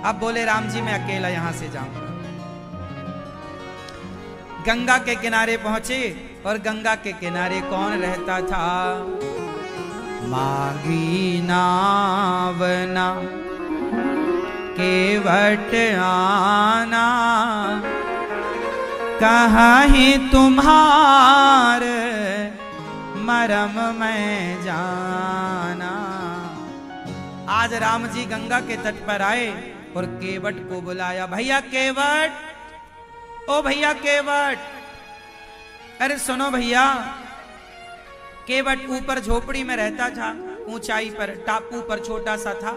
अब बोले राम जी मैं अकेला यहां से जाऊंगा। गंगा के किनारे पहुंचे और गंगा के किनारे कौन रहता था? मांगी नावना केवट आना, कहीं तुम्हार मरम में जाना। आज राम जी गंगा के तट पर आए और केवट को बुलाया, भैया केवट, ओ भैया केवट, अरे सुनो भैया। केवट ऊपर झोपड़ी में रहता था, ऊंचाई पर टापू पर छोटा सा था।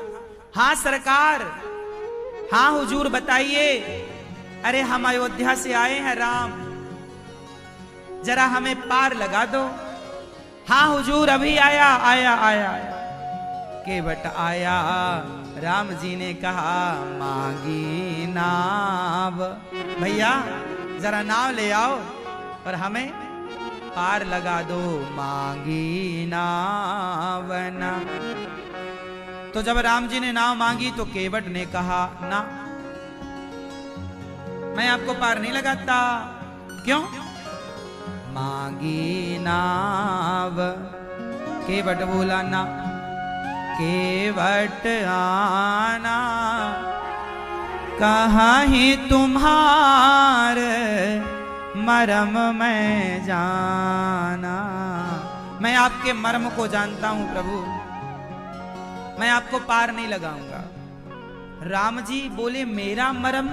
हाँ सरकार, हाँ हुजूर बताइए। अरे हम अयोध्या से आए हैं राम, जरा हमें पार लगा दो। हाँ हुजूर अभी आया आया आया आया। केवट आया, राम जी ने कहा मांगी नाव, भैया जरा नाव ले आओ और हमें पार लगा दो। मांगी नावना। तो जब राम जी ने नाव मांगी तो केवट ने कहा ना, मैं आपको पार नहीं लगाता। क्यों? मांगी नाव। केवट बोला ना, केवट आना, कहीं तुम्हार मरम में जाना। मैं आपके मर्म को जानता हूं प्रभु, मैं आपको पार नहीं लगाऊंगा। राम जी बोले मेरा मर्म?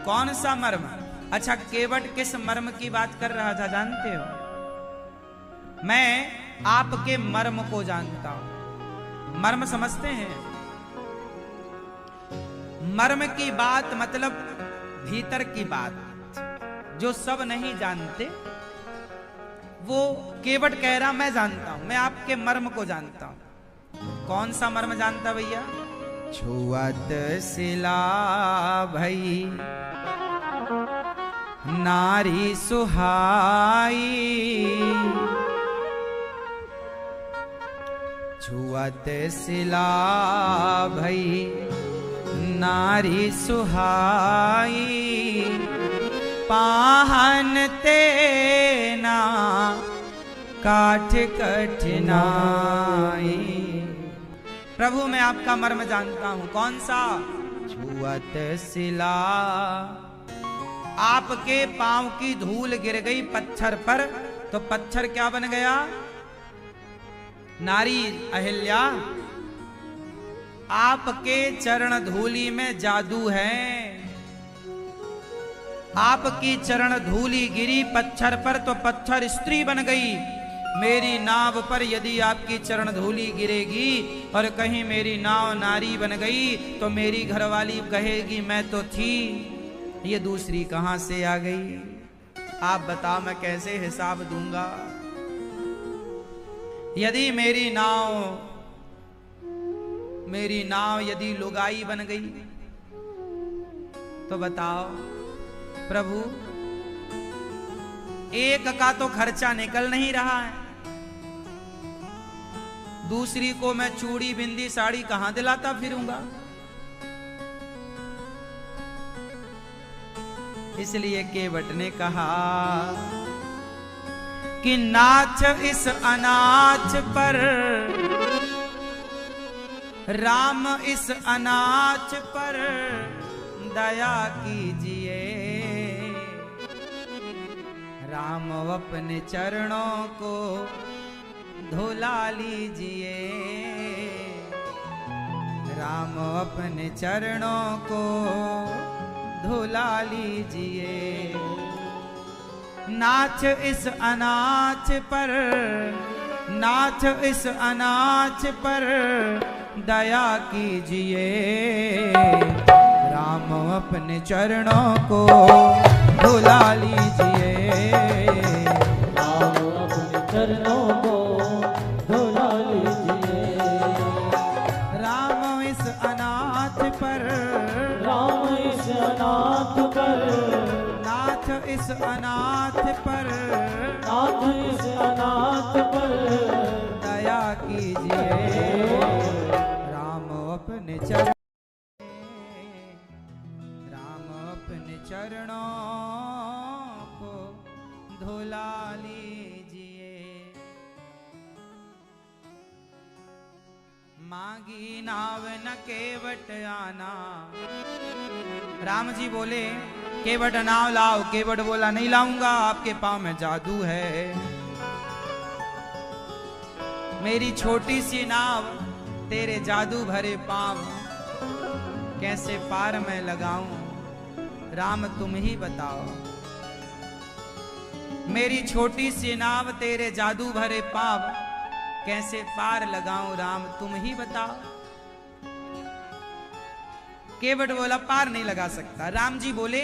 कौन सा मर्म? अच्छा केवट किस मर्म की बात कर रहा था जानते हो? मैं आपके मर्म को जानता हूं। मर्म समझते हैं? मर्म की बात मतलब भीतर की बात, जो सब नहीं जानते वो केवट कह रहा मैं जानता हूं, मैं आपके मर्म को जानता हूं। कौन सा मर्म जानता भैया? छुअत सिला भई नारी सुहाई, छुअत सिला भई नारी सुहाई, पाहन तेना काठ कठिनाई। प्रभु मैं आपका मर्म जानता हूं। कौन सा? छुअत सिला। आपके पांव की धूल गिर गई पत्थर पर तो पत्थर क्या बन गया? नारी अहिल्या, आपके चरण धूली में जादू है। आपकी चरण धूली गिरी पत्थर पर तो पत्थर स्त्री बन गई। मेरी नाव पर यदि आपकी चरण धूली गिरेगी और कहीं मेरी नाव नारी बन गई तो मेरी घरवाली कहेगी मैं तो थी, ये दूसरी कहां से आ गई? आप बताओ मैं कैसे हिसाब दूंगा? यदि मेरी नाव यदि लुगाई बन गई तो बताओ प्रभु, एक का तो खर्चा निकल नहीं रहा है, दूसरी को मैं चूड़ी बिंदी साड़ी कहां दिलाता फिरूंगा? इसलिए केवट ने कहा कि नाच इस अनाच पर, राम इस अनाच पर दया कीजिए। राम अपने चरणों को धुला लीजिए, राम अपने चरणों को धुला लीजिए। नाच इस अनाच पर, नाच इस अनाच पर दया कीजिए। राम अपने चरणों को धुला लीजिए, राम अपने चरणों को धुला लीजिए। राम इस अनाथ पर, राम इस अनाथ पर, नाथ इस अनाथ पर, नाथ इस अनाथ पर दया कीजिए। राम अपने चरण चरणों को धुला लीजिए। मांगी नाव न केवट आना। राम जी बोले केवट नाव लाओ। केवट बोला नहीं लाऊंगा, आपके पांव में जादू है। मेरी छोटी सी नाव तेरे जादू भरे पांव कैसे पार मैं लगाऊं, राम तुम ही बताओ। मेरी छोटी सी नाव तेरे जादू भरे पांव कैसे पार लगाऊं, राम तुम ही बताओ। केवट बोला पार नहीं लगा सकता। राम जी बोले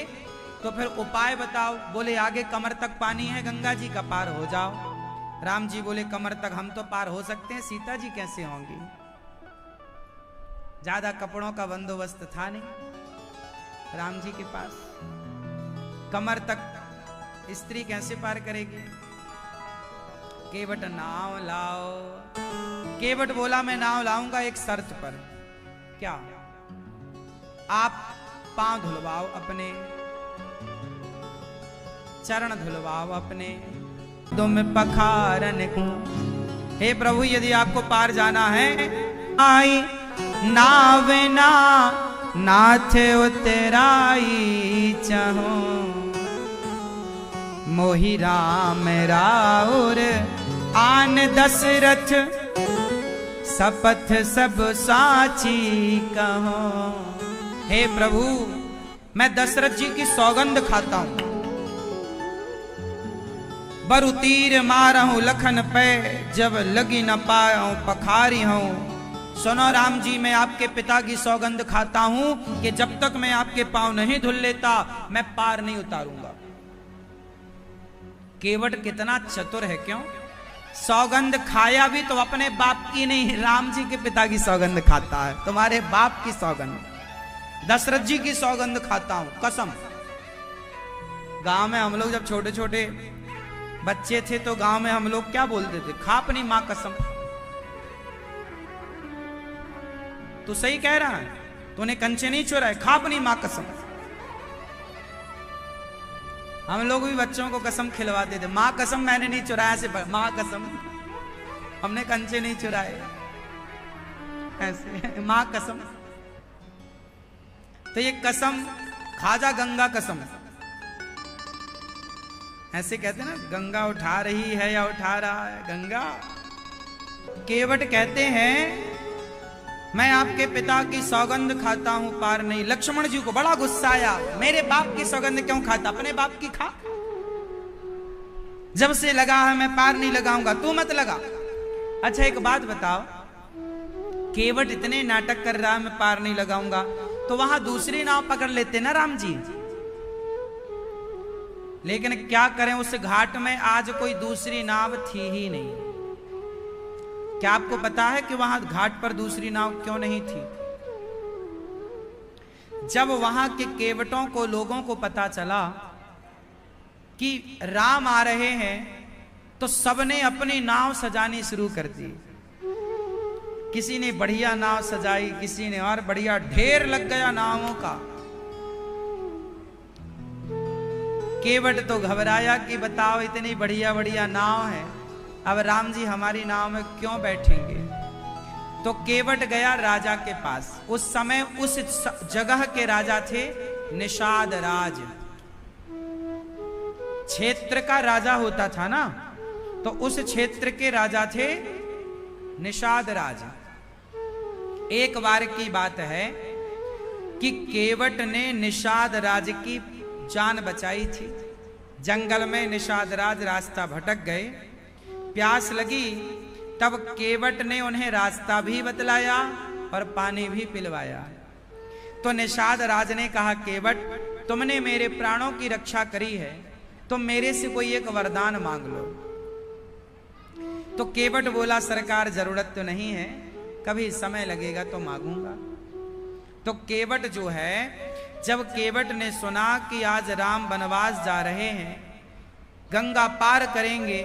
तो फिर उपाय बताओ। बोले आगे कमर तक पानी है गंगा जी का, पार हो जाओ। राम जी बोले कमर तक हम तो पार हो सकते हैं, सीता जी कैसे होंगी? ज्यादा कपड़ों का बंदोबस्त था नहीं राम जी के पास। कमर तक स्त्री कैसे पार करेगी? केवट नाव लाओ। केवट बोला मैं नाव लाऊंगा एक शर्त पर। क्या? आप पांव धुलवाओ अपने, चरण धुलवाओ अपने, तुम पखारन को। हे प्रभु यदि आपको पार जाना है, आई नाव ना नाथ उतराई चाहो, मोहि राम राउर आन दशरथ, शपथ सब साची कहो। हे प्रभु मैं दशरथ जी की सौगंध खाता हूं, बरु तीर मारहूं लखन पे, जब लगी न पाऊं पखारी हूं। सुनो राम जी मैं आपके पिता की सौगंध खाता हूं कि जब तक मैं आपके पांव नहीं धुल लेता मैं पार नहीं उतारूंगा। केवट कितना चतुर है, क्यों? सौगंध खाया भी तो अपने बाप की नहीं, राम जी के पिता की सौगंध खाता है। तुम्हारे बाप की सौगंध, दशरथ जी की सौगंध खाता हूं, कसम। गांव में हम लोग जब छोटे छोटे बच्चे थे तो गांव में हम लोग क्या बोलते थे? खा अपनी मां कसम। तू सही कह रहा है, तूने कंचे नहीं चुराए, खा अपनी मां कसम। हम लोग भी बच्चों को कसम खिलवाते थे, मां कसम मैंने नहीं चुराया, से मां कसम हमने कंचे नहीं चुराए, ऐसे मां कसम। तो ये कसम खाजा गंगा कसम, ऐसे कहते ना, गंगा उठा रही है या उठा रहा है गंगा। केवट कहते हैं मैं आपके पिता की सौगंध खाता हूं, पार नहीं। लक्ष्मण जी को बड़ा गुस्सा आया, मेरे बाप की सौगंध क्यों खाता, अपने बाप की खा। जब से लगा है मैं पार नहीं लगाऊंगा, तू मत लगा। अच्छा एक बात बताओ, केवट इतने नाटक कर रहा है मैं पार नहीं लगाऊंगा, तो वहां दूसरी नाव पकड़ लेते ना राम जी। लेकिन क्या करें, उस घाट में आज कोई दूसरी नाव थी ही नहीं। क्या आपको पता है कि वहां घाट पर दूसरी नाव क्यों नहीं थी? जब वहां के केवटों को, लोगों को पता चला कि राम आ रहे हैं, तो सबने अपनी नाव सजानी शुरू कर दी। किसी ने बढ़िया नाव सजाई, किसी ने और बढ़िया, ढेर लग गया नावों का। केवट तो घबराया कि बताओ इतनी बढ़िया बढ़िया नाव है, अब राम जी हमारी नाव में क्यों बैठेंगे? तो केवट गया राजा के पास। उस समय उस जगह के राजा थे निषाद राज। क्षेत्र का राजा होता था ना, तो उस क्षेत्र के राजा थे निषाद राज। एक बार की बात है कि केवट ने निषाद राज की जान बचाई थी। जंगल में निषाद राज रास्ता भटक गए, प्यास लगी, तब केवट ने उन्हें रास्ता भी बतलाया और पानी भी पिलवाया। तो निषाद राज ने कहा, केवट तुमने मेरे प्राणों की रक्षा करी है, तो मेरे से कोई एक वरदान मांग लो। तो केवट बोला, सरकार जरूरत तो नहीं है, कभी समय लगेगा तो मांगूंगा। तो केवट जो है, जब केवट ने सुना कि आज राम वनवास जा रहे हैं, गंगा पार करेंगे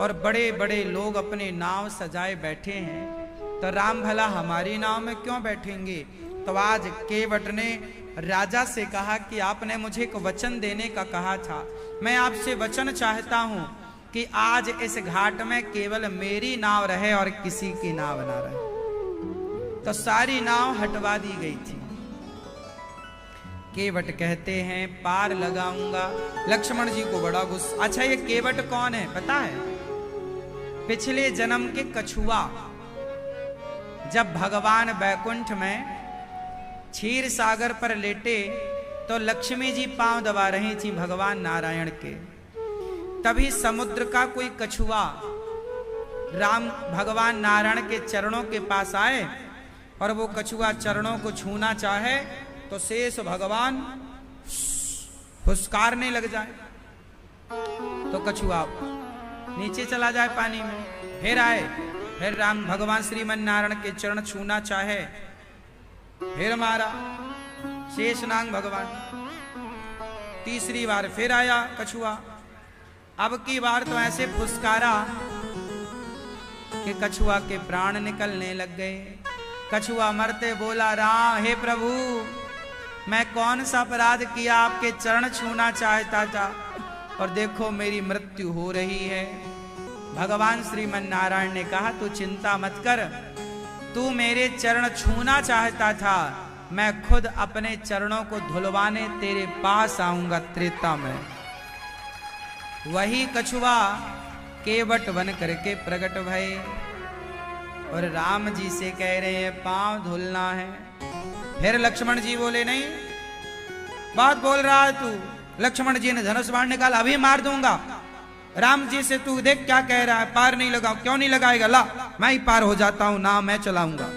और बड़े बड़े लोग अपने नाव सजाए बैठे हैं, तो राम भला हमारी नाव में क्यों बैठेंगे? तो आज केवट ने राजा से कहा कि आपने मुझे एक वचन देने का कहा था, मैं आपसे वचन चाहता हूं कि आज इस घाट में केवल मेरी नाव रहे और किसी की नाव ना रहे। तो सारी नाव हटवा दी गई थी। केवट कहते हैं पार लगाऊंगा। लक्ष्मण जी को बड़ा गुस्सा। अच्छा, ये केवट कौन है पता है? पिछले जन्म के कछुआ। जब भगवान बैकुंठ में क्षीर सागर पर लेटे तो लक्ष्मी जी पांव दबा रही थी भगवान नारायण के। तभी समुद्र का कोई कछुआ राम भगवान नारायण के चरणों के पास आए और वो कछुआ चरणों को छूना चाहे तो शेष भगवान फुसकारने लग जाए तो कछुआ नीचे चला जाए पानी में। फिर आए, फिर राम भगवान श्रीमन नारायण के चरण छूना चाहे, फिर मारा शेषनाग भगवान। तीसरी बार फिर आया कछुआ। अब की बार तो ऐसे फुसकारा कि कछुआ के प्राण निकलने लग गए। कछुआ मरते बोला, राम हे प्रभु, मैं कौन सा अपराध किया, आपके चरण छूना चाहता था और देखो मेरी मृत्यु हो रही है। भगवान श्रीमन नारायण ने कहा, तू चिंता मत कर, तू मेरे चरण छूना चाहता था, मैं खुद अपने चरणों को धुलवाने तेरे पास आऊंगा त्रेता में। वही कछुआ केवट बन करके प्रकट भये और राम जी से कह रहे हैं पांव धुलना है। फिर लक्ष्मण जी बोले, नहीं बात बोल रहा है तू। लक्ष्मण जी ने धनुष बाण निकाला, अभी मार दूंगा। राम जी से तू देख क्या कह रहा है, पार नहीं लगाऊं। क्यों नहीं लगाएगा? ला मैं ही पार हो जाता हूं ना, मैं चलाऊंगा।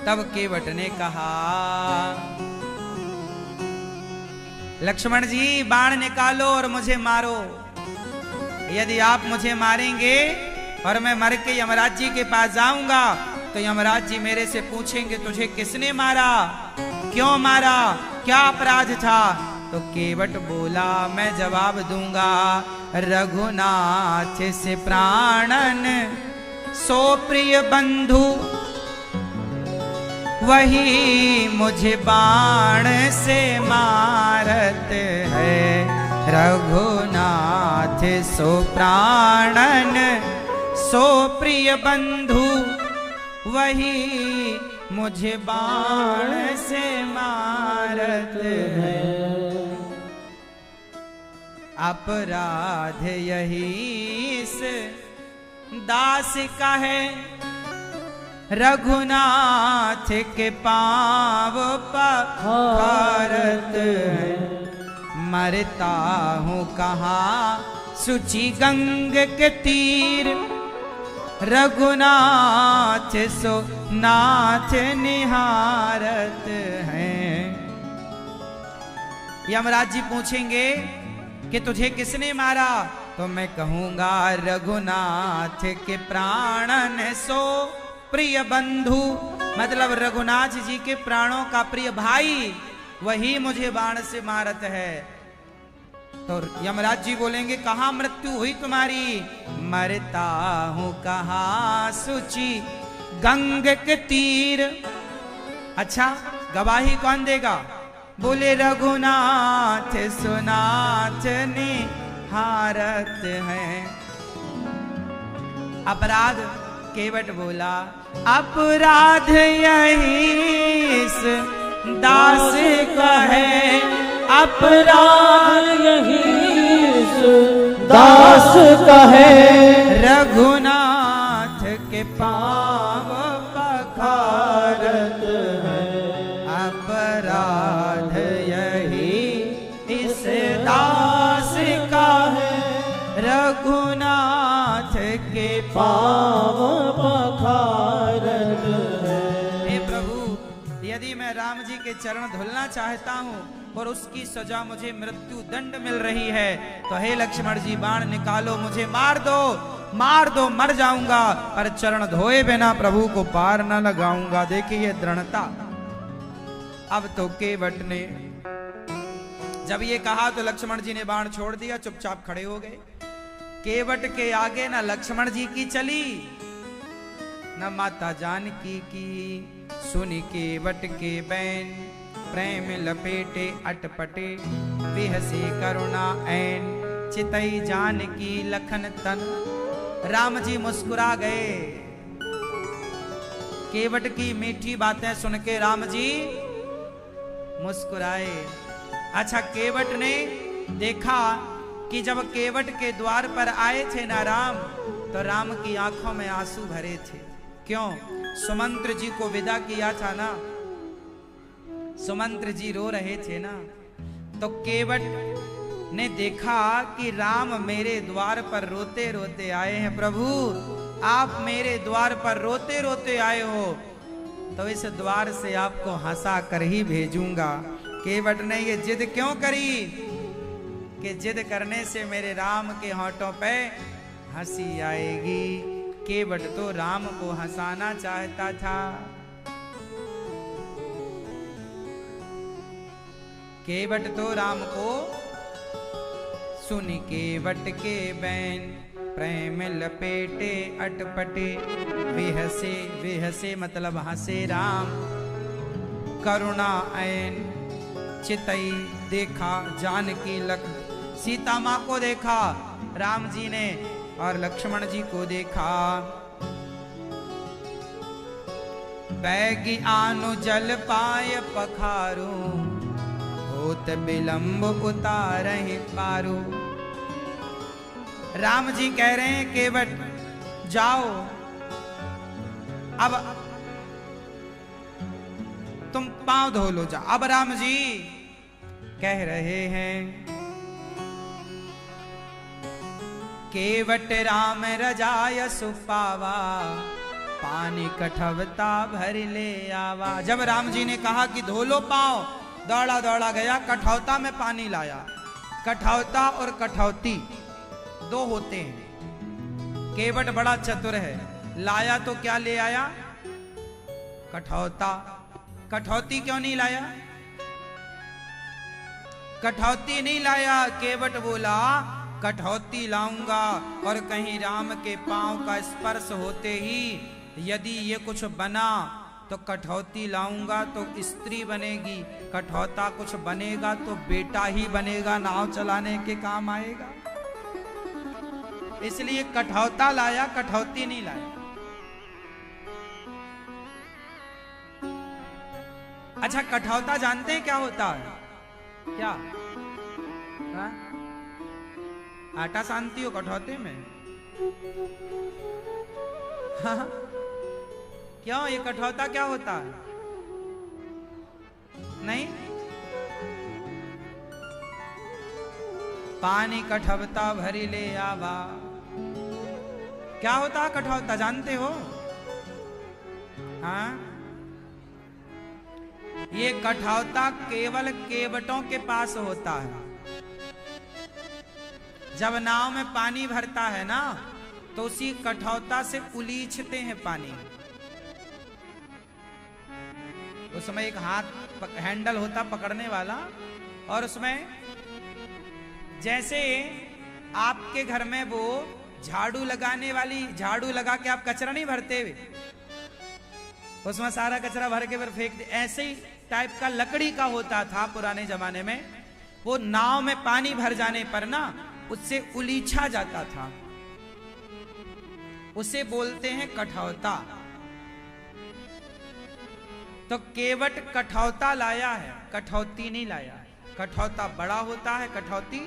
तब केवट ने कहा, लक्ष्मण जी बाण निकालो और मुझे मारो। यदि आप मुझे मारेंगे और मैं मर के यमराज जी के पास जाऊंगा तो यमराज जी मेरे से पूछेंगे तुझे किसने मारा, क्यों मारा, क्या अपराध था? तो केवट बोला, मैं जवाब दूंगा, रघुनाथ से प्राणन सो प्रिय बंधु, वही मुझे बाण से मारत है। रघुनाथ सो प्राणन सो प्रिय बंधु, वही मुझे बाण से मारत है। अपराध यही इस दास का है, रघुनाथ के पांव पखारत है। मरता हूँ कहाँ सुचि गंग के तीर, रघुनाथ सो नाथ निहारत हैं। यमराज जी पूछेंगे कि तुझे किसने मारा, तो मैं कहूंगा रघुनाथ के प्राणन सो प्रिय बंधु, मतलब रघुनाथ जी के प्राणों का प्रिय भाई, वही मुझे बाण से मारत है। तो यमराज जी बोलेंगे, कहाँ मृत्यु हुई तुम्हारी? मरता हूँ कहाँ सुचि गंग के तीर। अच्छा, गवाही कौन देगा? बोले रघुनाथ सुनाथ निहारत हैं। अपराध, केवट बोला, अपराध यही इस दास का है, अपराध यही इस दास का है। रघुनाथ के पांव पखारत है, अपराध यही इस दास का है। रघुनाथ के पांव पखारत है। हे प्रभु, यदि मैं राम जी के चरण धुलना चाहता हूँ और उसकी सजा मुझे मृत्यु दंड मिल रही है, तो हे लक्ष्मण जी बाण निकालो, मुझे मार दो, मार दो, मर जाऊंगा, पर चरण धोए बिना प्रभु को पार न लगाऊंगा। देखिए दृढ़ता। अब तो केवट ने जब ये कहा तो लक्ष्मण जी ने बाण छोड़ दिया, चुपचाप खड़े हो गए। केवट के आगे न लक्ष्मण जी की चली न माता जानकी की। सुनि केवट के बैन प्रेम लपेटे अटपटे विहसे करुणा ऐन चितई जानकी लखन तन। राम जी मुस्कुरा गए। केवट की मीठी बातें सुन के राम जी मुस्कुराए। अच्छा, केवट ने देखा कि जब केवट के द्वार पर आए थे ना राम, तो राम की आंखों में आंसू भरे थे। क्यों? सुमंत्र जी को विदा किया था ना, सुमंत्र जी रो रहे थे ना। तो केवट ने देखा कि राम मेरे द्वार पर रोते रोते आए हैं। प्रभु, आप मेरे द्वार पर रोते रोते आए हो, तो इस द्वार से आपको हंसा कर ही भेजूंगा। केवट ने ये जिद क्यों करी कि जिद करने से मेरे राम के होठों पे हंसी आएगी। केवट तो राम को हंसाना चाहता था। केवट तो राम को सुनि केवट के बैन प्रेम लपेटे अटपटे विहसे। विहसे मतलब हंसे राम। करुणा ऐन चितई देखा जानकी लख। सीता माँ को देखा राम जी ने और लक्ष्मण जी को देखा। बैगी आनु जल पाय पखारू होत विलंब उतारहि पारू। राम जी कह रहे हैं केवट जाओ, अब तुम पांव धो लो जा। अब राम जी कह रहे हैं केवट राम रजाय सुपावा पानी कठवता भर ले आवा। जब राम जी ने कहा कि धो लो पांव, दौड़ा दौड़ा गया, कठौता में पानी लाया। कठौता और कठौती दो होते हैं। केवट बड़ा चतुर है, लाया तो क्या ले आया? कठौता। कठौती क्यों नहीं लाया? कठौती नहीं लाया। केवट बोला कठौती लाऊंगा और कहीं राम के पांव का स्पर्श होते ही यदि ये कुछ बना तो कठौती लाऊंगा तो स्त्री बनेगी, कठौता कुछ बनेगा तो बेटा ही बनेगा, नाव चलाने के काम आएगा। इसलिए कठौता लाया, कठौती नहीं लाया। अच्छा, कठौता जानते हैं क्या होता है? क्या? हा? आटा सानती हो कठौते में? हाँ? क्यों? ये कठौता क्या होता है? नहीं? पानी कठवता भरी ले आवा। क्या होता है कठौता, जानते हो? हाँ? ये कठौता केवल केवटों के पास होता है। जब नाव में पानी भरता है ना, तो उसी कठौता से उलीचते हैं पानी। उसमें एक हाथ हैंडल होता पकड़ने वाला, और उसमें जैसे आपके घर में वो झाड़ू लगाने वाली, झाड़ू लगा के आप कचरा नहीं भरते हुए, उसमें सारा कचरा भर के फिर फेंक दे, ऐसे ही टाइप का लकड़ी का होता था पुराने जमाने में। वो नाव में पानी भर जाने पर ना उससे उलीछा जाता था, उसे बोलते हैं कठौता। तो केवट कठौता लाया है, कठौती नहीं लाया। कठौता बड़ा होता है, कठौती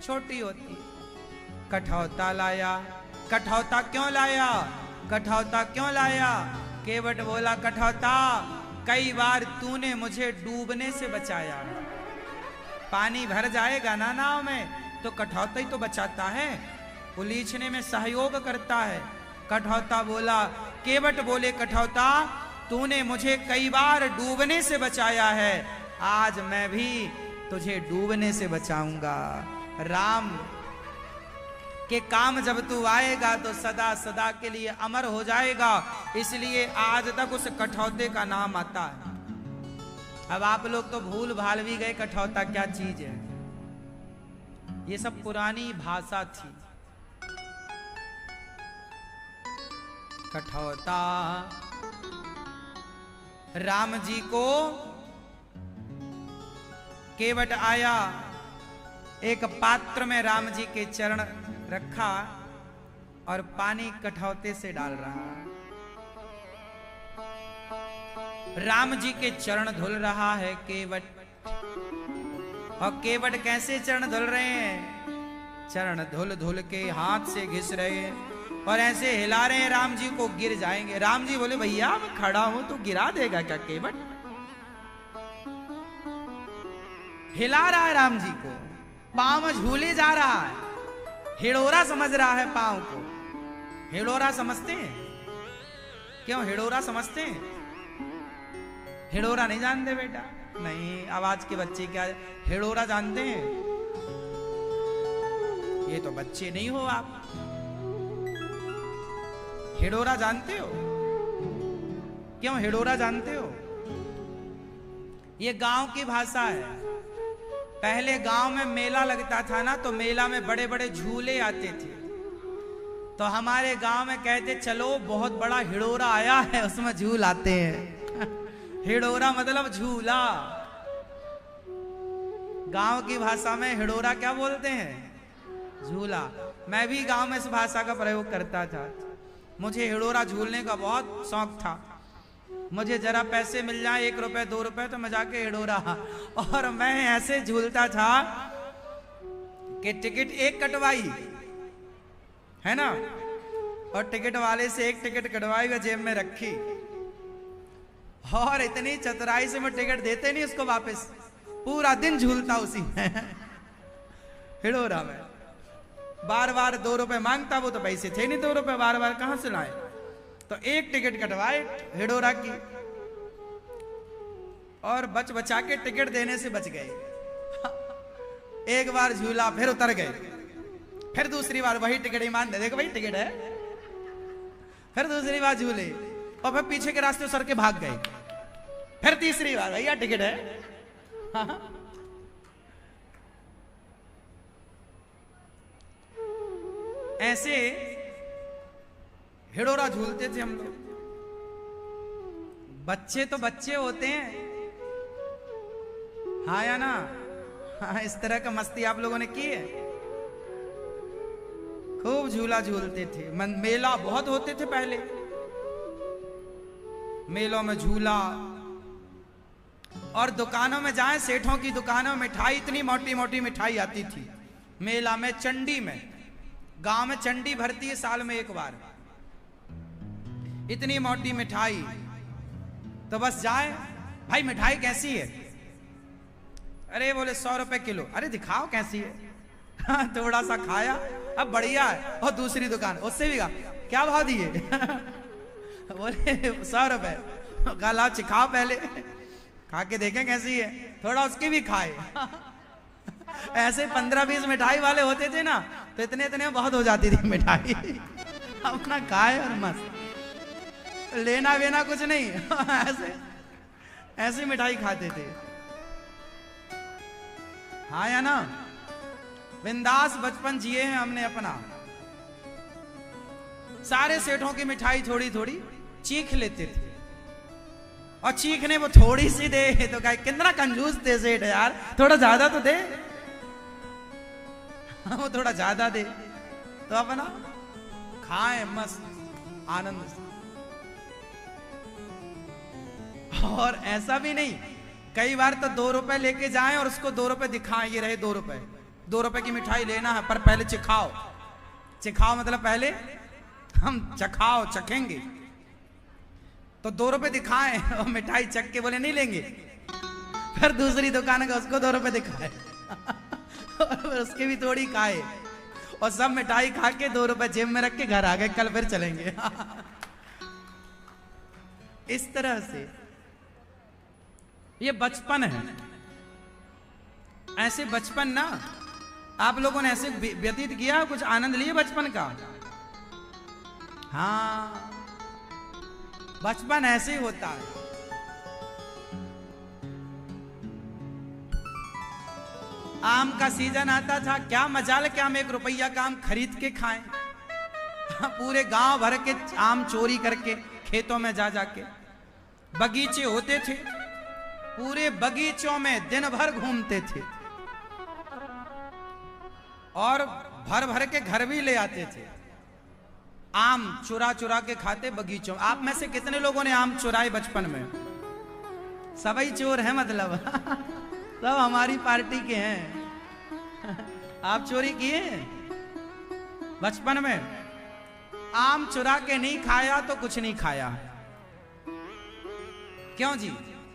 छोटी होती है। कठौता लाया। कठौता क्यों लाया? कठौता क्यों लाया? केवट बोला कठौता, कई बार तूने मुझे डूबने से बचाया। पानी भर जाएगा ना नाव में, तो कठौता ही तो बचाता है, उलीचने में सहयोग करता है। कठौता बोला, केवट बोले कठौता, तूने मुझे कई बार डूबने से बचाया है, आज मैं भी तुझे डूबने से बचाऊंगा। राम के काम जब तू आएगा तो सदा सदा के लिए अमर हो जाएगा, इसलिए आज तक उस कठौते का नाम आता है। अब आप लोग तो भूल भाल भी गए कठौता क्या चीज है। ये सब पुरानी भाषा थी। कठौता राम जी को केवट आया, एक पात्र में राम जी के चरण रखा और पानी कठौते से डाल रहा है। राम जी के चरण धुल रहा है केवट। और केवट कैसे चरण धुल रहे हैं? चरण धुल धुल के हाथ से घिस रहे हैं और ऐसे हिला रहे हैं, राम जी को गिर जाएंगे। राम जी बोले भैया मैं खड़ा हूं तो गिरा देगा क्या केवट? हिला रहा है राम जी को, पांव में झूले जा रहा है, हिड़ोरा समझ रहा है पांव को। हिड़ोरा समझते हैं? क्यों हिड़ोरा समझते हैं? हिड़ोरा नहीं जानते बेटा? नहीं, आवाज के बच्चे क्या हिड़ोरा जानते हैं? ये तो बच्चे नहीं हो आप। हिड़ोरा जानते हो? क्यों हिड़ोरा जानते हो? ये गांव की भाषा है। पहले गांव में मेला लगता था ना, तो मेला में बड़े बड़े झूले आते थे, तो हमारे गांव में कहते चलो बहुत बड़ा हिड़ोरा आया है उसमें झूल आते हैं। हिड़ोरा मतलब झूला। गांव की भाषा में हिड़ोरा क्या बोलते हैं? झूला। मैं भी गांव में इस भाषा का प्रयोग करता था। मुझे हिड़ोरा झूलने का बहुत शौक था। मुझे जरा पैसे मिल जाए, 1 रुपए 2 रुपए, तो मैं जाके हिड़ोरा, और मैं ऐसे झूलता था कि टिकट एक कटवाई है ना, और टिकट वाले से एक टिकट कटवाई व जेब में रखी, और इतनी चतुराई से मैं टिकट देते नहीं उसको वापस, पूरा दिन झूलता उसी में हिड़ोरा में। बार बार 2 रुपए मांगता, वो तो पैसे थे नहीं 2 रुपए, बार बार कहां से लाए, तो एक टिकट कटवाए हिड़ोरा की, और बच बचा के टिकट देने से बच गए। एक बार झूला, फिर उतर गए, फिर दूसरी बार वही टिकट ही मान दे, देखो भाई टिकट है, फिर दूसरी बार झूले, और फिर पीछे के रास्ते सर के भाग गए, फिर तीसरी बार भैया टिकट है। ऐसे हिड़ोरा झूलते थे हम लोग। बच्चे तो बच्चे होते हैं, हाँ या ना? हाँ, इस तरह का मस्ती आप लोगों ने की है? खूब झूला झूलते थे। मेला बहुत होते थे पहले, मेलों में झूला, और दुकानों में जाएं, सेठों की दुकानों में मिठाई, इतनी मोटी मोटी मिठाई आती थी। मेला में, चंडी में, गांव में चंडी भरती है साल में एक बार, इतनी मोटी मिठाई, तो बस जाए, भाई मिठाई कैसी है? अरे बोले 100 रुपए किलो। अरे दिखाओ कैसी है। थोड़ा सा खाया, अब बढ़िया है, और दूसरी दुकान उससे भी कहा क्या भाव दिए? बोले 100 रुपए। कहा चिखाओ पहले, खा के देखें कैसी है, थोड़ा उसकी भी खाए। ऐसे 15-20 मिठाई वाले होते थे ना, तो इतने इतने बहुत हो जाती थी मिठाई। अपना खाए और मस्त, लेना वेना कुछ नहीं। ऐसे मिठाई खाते थे, हाँ या ना? बिंदास बचपन जिए हैं हमने अपना। सारे सेठों की मिठाई थोड़ी थोड़ी चीख लेते थे, और चीखने वो थोड़ी सी दे तो क्या, कितना कंजूस थे सेठ यार, थोड़ा ज्यादा तो दे। वो थोड़ा ज्यादा दे तो अपना खाए मस्त आनंद से। और ऐसा भी नहीं, कई बार तो 2 रुपए लेके जाएं और उसको 2 रुपए दिखाएं, ये रहे 2 रुपए, 2 रुपए की मिठाई लेना है, पर पहले चिखाओ। चिखाओ मतलब पहले हम चखाओ, चखेंगे, तो 2 रुपए दिखाएं और मिठाई चख के बोले नहीं लेंगे, फिर दूसरी दुकान का उसको 2 रुपए दिखाए, और उसके भी थोड़ी खाए, और सब मिठाई खा के 2 रुपए जेब में रख के घर आ गए, कल फिर चलेंगे। इस तरह से ये बचपन है। ऐसे बचपन ना, आप लोगों ने ऐसे व्यतीत किया, कुछ आनंद लिए बचपन का? हाँ, बचपन ऐसे ही होता है। आम का सीजन आता था, क्या मजाल कि हम 1 रुपया का आम खरीद के खाएं। पूरे गांव भर के आम चोरी करके खेतों में जा जाके बगीचे होते थे, पूरे बगीचों में दिन भर घूमते थे और भर भर के घर भी ले आते थे। आम चुरा चुरा के खाते बगीचों। आप में से कितने लोगों ने आम चुराए बचपन में? सभी चोर हैं मतलब सब हमारी पार्टी के हैं। आप चोरी किए बचपन में? आम चुरा के नहीं खाया तो कुछ नहीं खाया। क्यों जी?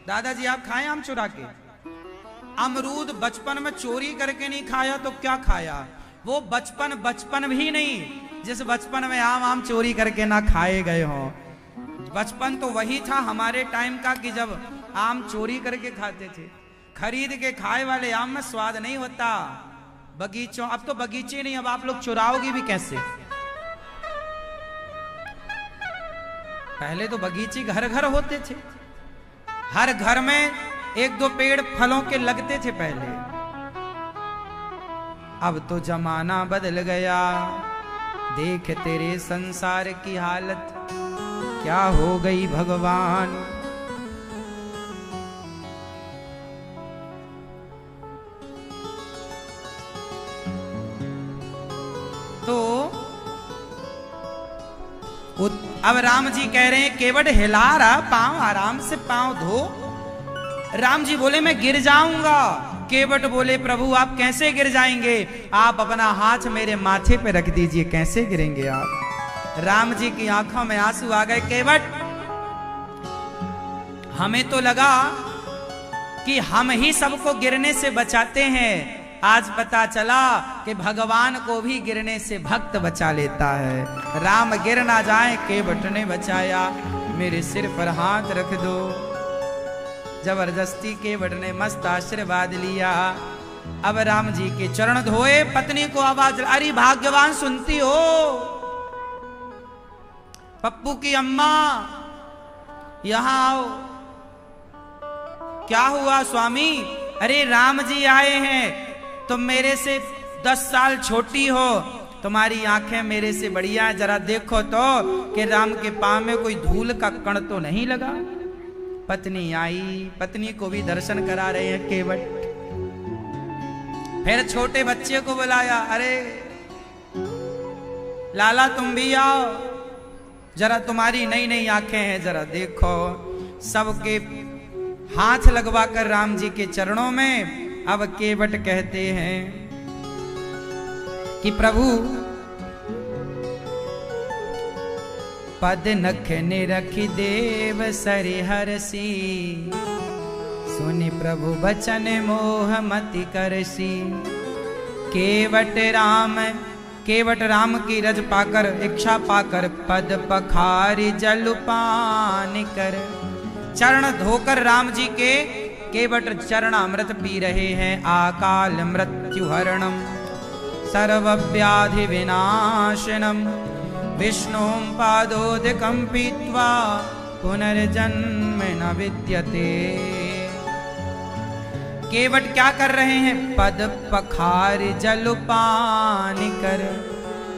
दादाजी आप खाए आम चुरा के? अमरूद बचपन में चोरी करके नहीं खाया तो क्या खाया? वो बचपन भी नहीं जिस बचपन में आम चोरी करके ना खाए गए हो। बचपन तो वही था हमारे टाइम का कि जब आम चोरी करके खाते थे। खरीद के खाए वाले आम में स्वाद नहीं होता। बगीचों, अब तो बगीचे नहीं, अब आप लोग चुराओगी भी कैसे? पहले तो बगीचे घर घर होते थे, हर घर में एक दो पेड़ फलों के लगते थे पहले। अब तो जमाना बदल गया, देख तेरे संसार की हालत क्या हो गई भगवान। तो अब राम जी कह रहे हैं केवट हिला रहा पांव, आराम से पांव धो। राम जी बोले मैं गिर जाऊंगा। केवट बोले प्रभु आप कैसे गिर जाएंगे? आप अपना हाथ मेरे माथे पे रख दीजिए, कैसे गिरेंगे आप? राम जी की आंखों में आंसू आ गए। केवट हमें तो लगा कि हम ही सबको गिरने से बचाते हैं, आज पता चला कि भगवान को भी गिरने से भक्त बचा लेता है। राम गिर ना जाए, केवट ने बचाया, मेरे सिर पर हाथ रख दो। जबरदस्ती केवट ने मस्त आशीर्वाद लिया। अब राम जी के चरण धोए, पत्नी को आवाज, अरे भाग्यवान सुनती हो? पप्पू की अम्मा यहां आओ। क्या हुआ स्वामी? अरे राम जी आए हैं, तुम मेरे से 10 साल छोटी हो, तुम्हारी आंखें मेरे से बढ़िया, जरा देखो तो कि राम के पांव में कोई धूल का कण तो नहीं लगा। पत्नी आई, पत्नी को भी दर्शन करा रहे हैं केवट। फिर छोटे बच्चे को बुलाया, अरे लाला तुम भी आओ, जरा तुम्हारी नई नई आंखें हैं, जरा देखो। सबके हाथ लगवाकर राम जी के चरणों में अब केवट कहते हैं कि प्रभु पद नख निरखि देव सरिहरसी, सुनि प्रभु बचन मोह मति करसी। केवट राम की रज पाकर, इच्छा पाकर, पद पखारी जल पान कर। चरण धोकर राम जी के केवट चरण अमृत पी रहे हैं। आकाल मृत्यु हरणम सर्वव्याधि विनाशनम, विष्णुं पादोदकं पीत्वा पुनर्जन्म न विद्यते। केवट क्या कर रहे हैं? पद पखार जल पान कर,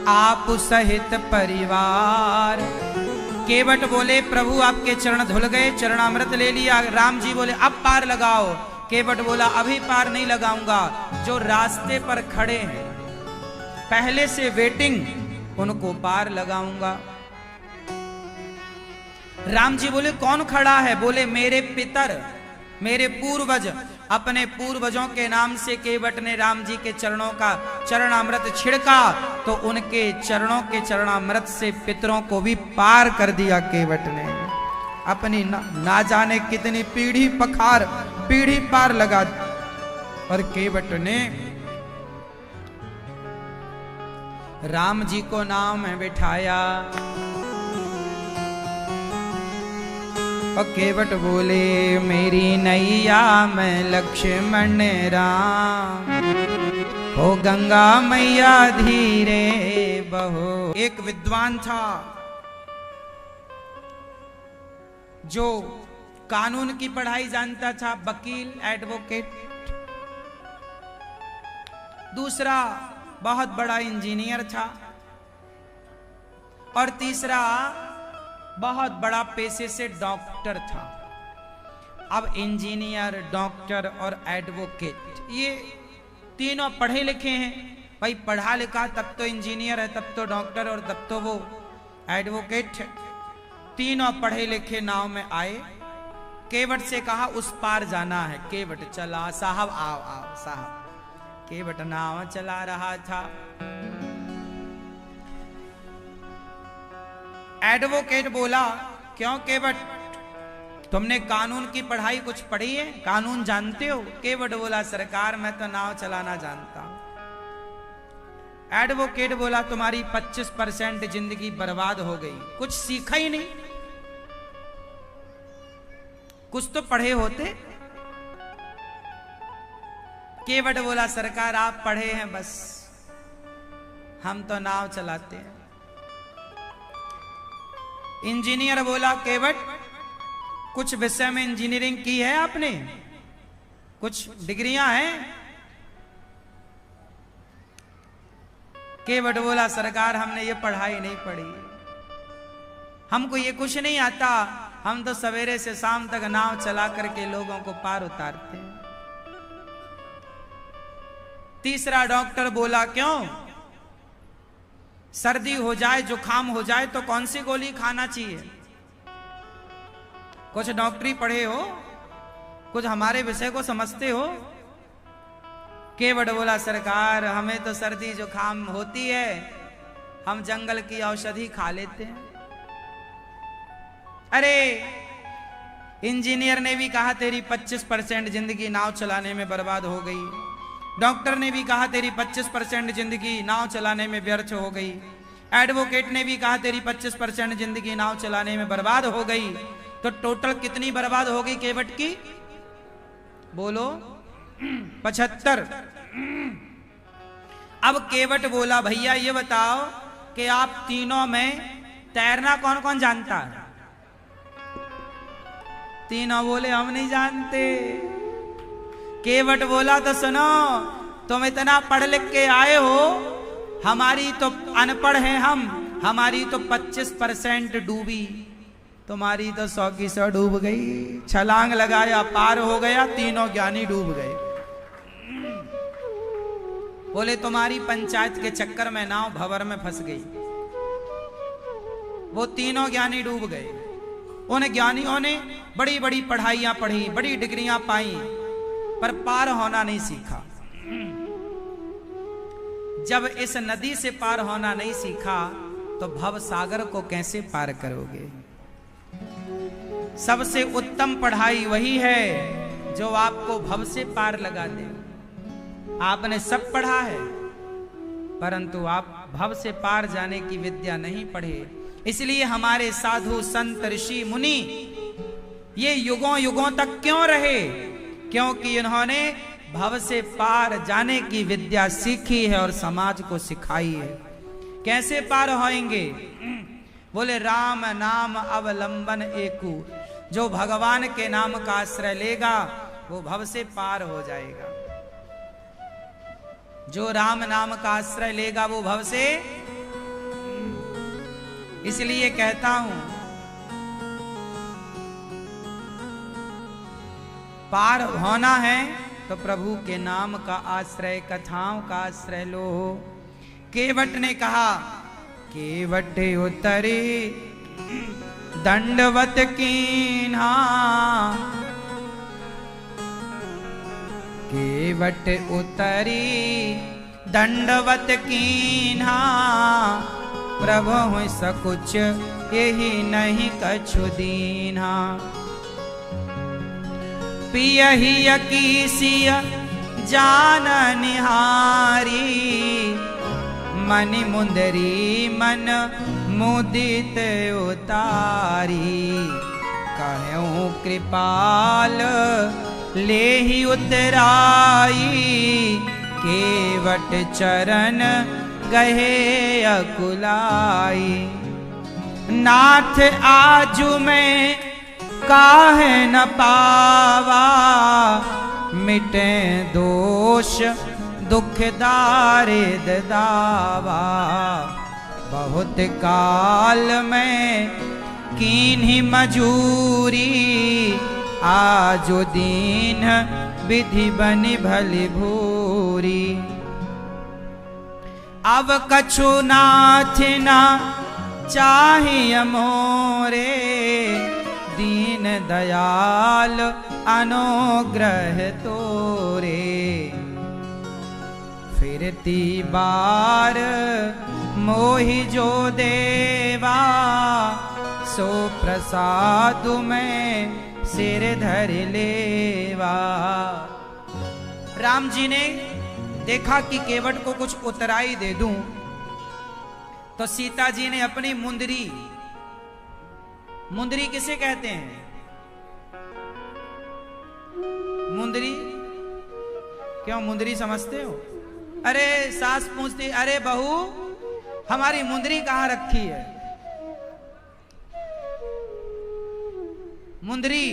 आप सहित परिवार। केवट बोले प्रभु आपके चरण धुल गए, चरणामृत ले लिया। राम जी बोले अब पार लगाओ। केवट बोला अभी पार नहीं लगाऊंगा, जो रास्ते पर खड़े हैं पहले से वेटिंग, उनको पार लगाऊंगा। राम जी बोले कौन खड़ा है? बोले मेरे पितर, मेरे पूर्वज। अपने पूर्वजों के नाम से केवट ने राम जी के चरणों का चरणामृत छिड़का, तो उनके चरणों के चरणामृत से पितरों को भी पार कर दिया केवट ने। अपनी ना जाने कितनी पीढ़ी पार लगा। और केवट ने राम जी को नाम में बिठाया। और केवट बोले मेरी नैया में लक्ष्मण राम, हो गंगा मैया धीरे बहो। एक विद्वान था जो कानून की पढ़ाई जानता था, वकील, एडवोकेट। दूसरा बहुत बड़ा इंजीनियर था, और तीसरा बहुत बड़ा पेशे से डॉक्टर था। अब इंजीनियर, डॉक्टर और एडवोकेट, ये तीनों पढ़े लिखे हैं। भाई पढ़ा लिखा तब तो इंजीनियर है, तब तो डॉक्टर और तब तो वो एडवोकेट है। तीनों पढ़े लिखे नाव में आए। केवट से कहा उस पार जाना है। केवट चला, साहब आओ आओ साहब। केवट नाव चला रहा था। एडवोकेट बोला, क्यों केवट, तुमने कानून की पढ़ाई कुछ पढ़ी है, कानून जानते हो? केवट बोला, सरकार मैं तो नाव चलाना जानता हूं। एडवोकेट बोला, तुम्हारी 25% जिंदगी बर्बाद हो गई, कुछ सीखा ही नहीं। कुछ तो पढ़े होते। केवट बोला, सरकार आप पढ़े हैं बस, हम तो नाव चलाते हैं। इंजीनियर बोला, केवट कुछ विषय में इंजीनियरिंग की है आपने, कुछ डिग्रियां हैं? केवट बोला, सरकार हमने ये पढ़ाई नहीं पढ़ी, हमको ये कुछ नहीं आता, हम तो सवेरे से शाम तक नाव चला करके लोगों को पार उतारते हैं। तीसरा डॉक्टर बोला, क्यों, सर्दी हो जाए, जुकाम हो जाए तो कौन सी गोली खाना चाहिए? कुछ डॉक्टरी पढ़े हो, कुछ हमारे विषय को समझते हो? केवट बोला, सरकार हमें तो सर्दी जुकाम होती है, हम जंगल की औषधि खा लेते हैं। अरे इंजीनियर ने भी कहा तेरी 25% जिंदगी नाव चलाने में बर्बाद हो गई, डॉक्टर ने भी कहा तेरी 25% जिंदगी नाव चलाने में व्यर्थ हो गई, एडवोकेट ने भी कहा तेरी 25% जिंदगी नाव चलाने में बर्बाद हो गई, तो टोटल कितनी बर्बाद हो गई केवट की? बोलो 75। अब केवट बोला, भैया ये बताओ कि आप तीनों में तैरना कौन कौन जानता है? तीनों बोले, हम नहीं जानते। केवट बोला, तो सुनो, तुम इतना पढ़ लिख के आए हो, हमारी तो अनपढ़ हैं हम, हमारी तो 25% डूबी, तुम्हारी तो 100 की 100 डूब गई। छलांग लगाया, पार हो गया, तीनों ज्ञानी डूब गए। बोले तुम्हारी पंचायत के चक्कर में नाव भंवर में फंस गई, वो तीनों ज्ञानी डूब गए। उन ज्ञानियों ने बड़ी बड़ी पढ़ाइयां पढ़ी, बड़ी डिग्रियां पाई, पर पार होना नहीं सीखा। जब इस नदी से पार होना नहीं सीखा तो भव सागर को कैसे पार करोगे? सबसे उत्तम पढ़ाई वही है जो आपको भव से पार लगा दे। आपने सब पढ़ा है, परंतु आप भव से पार जाने की विद्या नहीं पढ़े। इसलिए हमारे साधु संत ऋषि मुनि ये युगों युगों तक क्यों रहे? क्योंकि इन्होंने भव से पार जाने की विद्या सीखी है और समाज को सिखाई है। कैसे पार होएंगे? बोले राम नाम अवलंबन एकू, जो भगवान के नाम का आश्रय लेगा वो भव से पार हो जाएगा। जो राम नाम का आश्रय लेगा वो भव से, इसलिए कहता हूं पार होना है तो प्रभु के नाम का आश्रय, कथाओं का आश्रय लो। केवट ने कहा, केवट उतरे दंडवत कीन्हा, केवट उतरी दंडवत कीन्हा, प्रभु सकुच यही नहीं कछु दीन्हा। पियहि अकीसिय जान निहारी, मनि मुंदरी मन मुदित उतारी। कहूँ कृपाल लेहि उतराई, केवट चरण गहे अकुलाई। नाथ आजू में काहे न पावा, मिटे दोष दुख दारिद दावा। बहुत काल में कीन्ही मजूरी, आजो दीन विधि बनी भली भूरी। अब कछु नाथ ना चाहिए मोरे, दीन दयाल अनुग्रह तोरे। फिरती बार मोहि जो देवा, सो प्रसाद में सिर धर लेवा। राम जी ने देखा कि केवट को कुछ उतराई दे दूं, तो सीता जी ने अपनी मुंदरी, मुंदरी किसे कहते हैं? मुंदरी, क्यों मुंदरी समझते हो? अरे सास पूछती, अरे बहू हमारी मुंदरी कहां रखी है? मुंदरी